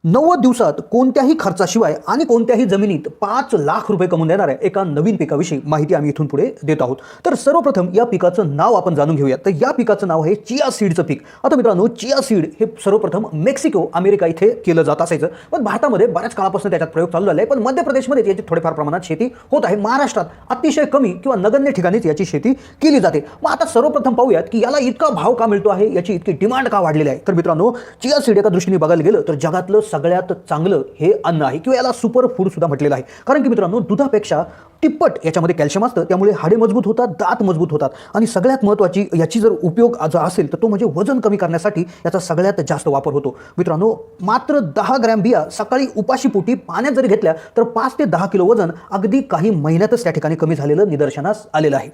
90 दिवसात कोणत्याही खर्चाशिवाय आणि कोणत्याही जमिनीत 5 लाख रुपये कमवून देणाऱ्या एका नवीन पिकाविषयी माहिती आम्ही इथून पुढे देत आहोत। तर सर्वप्रथम या पिकाचं नाव आपण जाणून घेऊया। तर या पिकाचं नाव आहे चिया सीडचं पीक। आता मित्रांनो, चिया सीड हे सर्वप्रथम मेक्सिको अमेरिका इथे केलं जात असायचं, पण भारतामध्ये बऱ्याच काळापासून त्याच्यात प्रयोग चालू झाले, पण मध्य प्रदेशमध्ये याची थोडेफार प्रमाणात शेती होत आहे। महाराष्ट्रात अतिशय कमी किंवा नगण्य ठिकाणीच याची शेती केली जाते। मग आता सर्वप्रथम पाहूयात की याला इतका भाव का मिळतो आहे, याची इतकी डिमांड का वाढलेली आहे। तर मित्रांनो, चिया सीड एका दृष्टीने बघायला गेलं तर जगातलं सगळ्यात चांगलं हे अन्न आहे किंवा याला सुपर फूड सुद्धा म्हटलेलं आहे। कारण की मित्रांनो, दुधापेक्षा तिप्पट याच्यामध्ये कॅल्शियम असतं, त्यामुळे हाडे मजबूत होतात, दात मजबूत होतात आणि सगळ्यात महत्त्वाची याची जर उपयोग असेल तर तो म्हणजे वजन कमी करण्यासाठी याचा सगळ्यात जास्त वापर होतो। मित्रांनो, मात्र 10 ग्रॅम बिया सकाळी उपाशीपोटी पाण्यात जरी घेतल्या तर 5 ते 10 किलो वजन अगदी काही महिन्यातच त्या ठिकाणी कमी झालेलं निदर्शनास आलेलं आहे।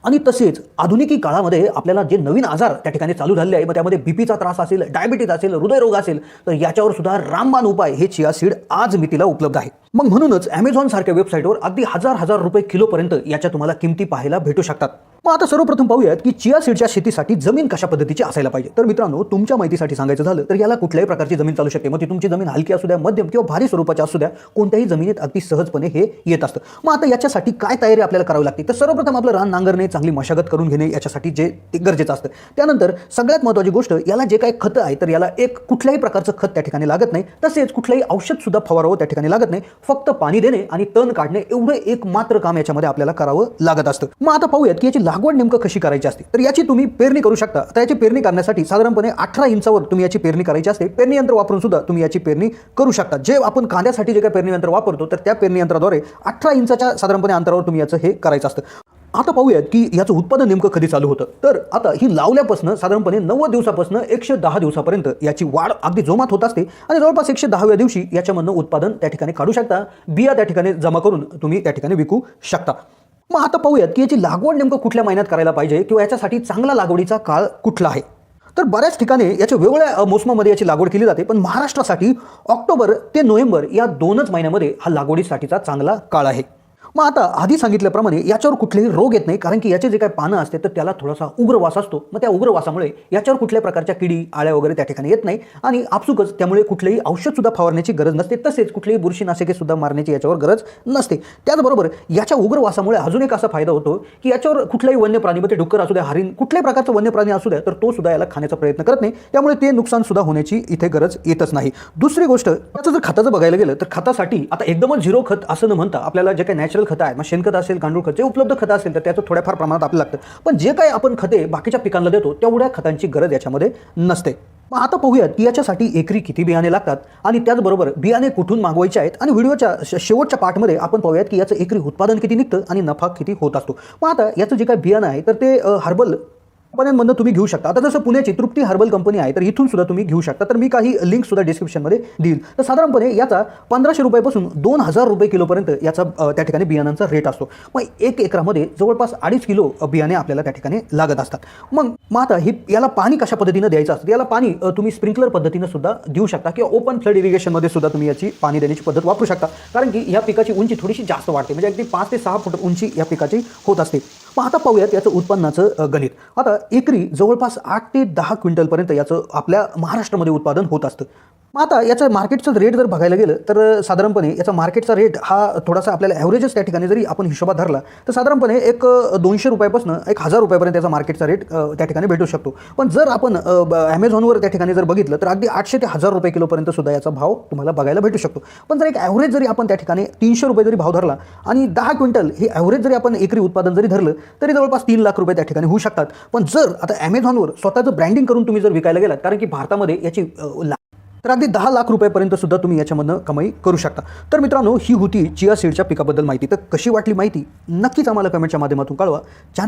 आणि तसेच आधुनिकी काळामध्ये आपल्याला जे नवीन आजार त्या ठिकाणी चालू झाले आहे, मग त्यामध्ये बीपीचा त्रास असेल, डायबिटीज असेल, हृदयरोग असेल, तर याच्यावर सुद्धा रामबाण उपाय हे चिया सीड आज मितीला उपलब्ध आहे। मग म्हणूनच Amazon सारख्या वेबसाईटवर अगदी हजार रुपये किलोपर्यंत याच्या तुम्हाला किमती पाहायला भेटू शकतात। मग आता सर्वप्रथम पाहूयात की चिया सीडच्या शेतीसाठी जमीन कशा पद्धतीची असायला पाहिजे। तर मित्रांनो, तुमच्या माहितीसाठी सांगायचं झालं तर याला कुठल्याही प्रकारची जमीन चालू शकते। मग ती तुमची जमीन हलकी असू द्या, मध्यम किंवा भारी स्वरूपाची असू द्या, कोणत्याही जमिनीत अगदी सहजपणे हे येत असतं। मग आता याच्यासाठी काय तयारी आपल्याला करावी लागते, तर सर्वप्रथम आपलं रान नांगरणे, चांगली मशागत करून घेणे याच्यासाठी जे गरजेचं असतं। त्यानंतर सगळ्यात महत्त्वाची गोष्ट, याला जे काही खतं आहे तर याला एक कुठल्याही प्रकारचं खत त्या ठिकाणी लागत नाही, तसेच कुठलंही औषध सुद्धा फवारावं त्या ठिकाणी लागत नाही। फक्त पाणी देणे आणि तण काढणे एवढं एक मात्र काम याच्यामध्ये आपल्याला करावं लागत असतं। मग आता पाहूयात की याची लागवड नेमकं कशी करायची असते। तर याची तुम्ही पेरणी करू शकता। तर याची पेरणी करण्यासाठी साधारणपणे 18 इंचावर तुम्ही याची पेरणी करायची असते। पेरणी यंत्र वापरून सुद्धा तुम्ही याची पेरणी करू शकता। जे आपण कांद्यासाठी जे काही पेरणी यंत्र वापरतो तर त्या पेरणी यंत्राद्वारे 18 इंचाच्या साधारणपणे अंतरावर तुम्ही याचं हे करायचं असतं। आता पाहूयात की याचं उत्पादन नेमकं कधी चालू होतं। तर आता ही लावल्यापासून साधारणपणे 90 दिवसापासून 110 दिवसापर्यंत याची वाढ अगदी जोमात होत असते आणि जवळपास 110व्या दिवशी याच्यामधनं उत्पादन त्या ठिकाणी काढू शकता। बिया त्या ठिकाणी जमा करून तुम्ही त्या ठिकाणी विकू शकता। मग आता पाहूयात की याची लागवड नेमकं कुठल्या महिन्यात करायला पाहिजे किंवा याच्यासाठी चांगला लागवडीचा काळ कुठला आहे। तर बऱ्याच ठिकाणी याच्या वेगवेगळ्या मोसमामध्ये याची लागवड केली जाते, पण महाराष्ट्रासाठी ऑक्टोबर ते नोव्हेंबर या 2च महिन्यामध्ये हा लागवडीसाठीचा चांगला काळ आहे। मग आता आधी सांगितल्याप्रमाणे याच्यावर कुठलेही रोग येत नाही, कारण की याचे जे काही पानं असते तर त्याला थोडासा उग्रवास असतो। मग त्या उग्रवासामुळे याच्यावर कुठल्या प्रकारच्या किडी, आळ्या वगैरे त्या ठिकाणी येत नाही आणि आपसुकच त्यामुळे कुठलेही औषध सुद्धा फवारण्याची गरज नसते, तसेच कुठलेही बुरशीनाशके सुद्धा मारण्याची याच्यावर गरज नसते। त्याचबरोबर याच्या उग्रवासामुळे अजून एक असा फायदा होतो की याच्यावर कुठल्याही वन्य प्राणी, ते डुक्कर असू द्या, हरिण, कुठल्याही प्रकारचं वन्य प्राणी असू द्या, तर तो सुद्धा याला खाण्याचा प्रयत्न करत नाही, त्यामुळे ते नुकसान सुद्धा होण्याची इथे गरज येतच नाही। दुसरी गोष्ट, याचं जर खताचं बघायला गेलं तर खतासाठी आता एकदमच झिरो खत असं न म्हणता आपल्याला जे काही नॅचरल खतं आहे, मग शेणखत असेल, गांडूळ खत, जे उपलब्ध खतं असेल तर त्याचं थोड्याफार प्रमाणात आपल्याला लागतं, पण जे काही आपण खते बाकीच्या पिकांना देतो तेवढ्या खतांची गरज याच्यामध्ये नसते। मग आता पाहूयात की याच्यासाठी एकरी किती बियाणे लागतात आणि त्याचबरोबर बियाणे कुठून मागवायचे आहेत आणि व्हिडिओच्या शेवटच्या पार्टमध्ये आपण पाहूयात की याचं एकरी उत्पादन किती निघतं आणि नफा किती होत असतो। मग आता याचं जे काही बियाणं आहे तर ते हर्बल कंपन्यांमधून तुम्ही घेऊ शकता। आता जसं पुण्याची तृप्ती हर्बल कंपनी आहे तर इथून सुद्धा तुम्ही घेऊ शकता। तर मी काही लिंक सुद्धा डिस्क्रिप्शनमध्ये देईल। तर साधारणपणे याचा 1500 रुपयापासून 2000 रुपये किलोपर्यंत याचा त्या ठिकाणी बियाणांचा रेट असतो। मग 1 एकरामध्ये जवळपास 2.5 किलो बियाणे आपल्याला त्या ठिकाणी लागत असतात। मग आता याला पाणी कशा पद्धतीनं द्यायचं असतं, याला पाणी तुम्ही स्प्रिंकलर पद्धतीनं सुद्धा देऊ शकता किंवा ओपन फ्लड इरिगेशनमध्ये सुद्धा तुम्ही याची पाणी देण्याची पद्धत वापरू शकता, कारण की या पिकाची उंची थोडीशी जास्त वाढते, म्हणजे अगदी 5 ते 6 फूट उंची या पिकाची होत असते। मग आता पाहूयात याचं उत्पन्नाचं गणित। आता एकरी जवळपास 8 ते 10 क्विंटलपर्यंत याचं आपल्या महाराष्ट्रामध्ये उत्पादन होत असतं। मग आता याचं मार्केटचं रेट जर बघायला गेलं तर साधारणपणे याचा मार्केटचा रेट हा थोडासा आपल्याला ॲव्हरेजच त्या ठिकाणी जरी आपण हिशोबात धरला तर साधारणपणे एक 200 रुपयापासून 1000 रुपयापर्यंत याचा मार्केटचा रेट त्या ठिकाणी भेटू शकतो। पण जर आपण Amazonवर त्या ठिकाणी जर बघितलं तर अगदी 800 ते 1000 रुपये किलोपर्यंत सुद्धा याचा भाव तुम्हाला बघायला भेटू शकतो। पण जर एक ॲव्हरेज जरी आपण त्या ठिकाणी 300 रुपये जरी भाव धरला आणि 10 क्विंटल हे ॲव्हरेज जरी आपण एकरी उत्पादन जरी धरलं तरी जवळपास 3 लाख रुपये त्या ठिकाणी होऊ शकतात। पण जर आता Amazonवर स्वतःचं ब्रँडिंग करून तुम्ही जर विकायला गेलात, कारण की भारतामध्ये याची तर अगदी 10 लाख रुपयापर्यंत सुद्धा तुम्ही याच्यामधनं कमाई करू शकता। तर मित्रांनो, ही होती चिया सीडच्या पिकाबद्दल माहिती। तर कशी वाटली माहिती नक्कीच आम्हाला कमेंटच्या माध्यमातून कळवा।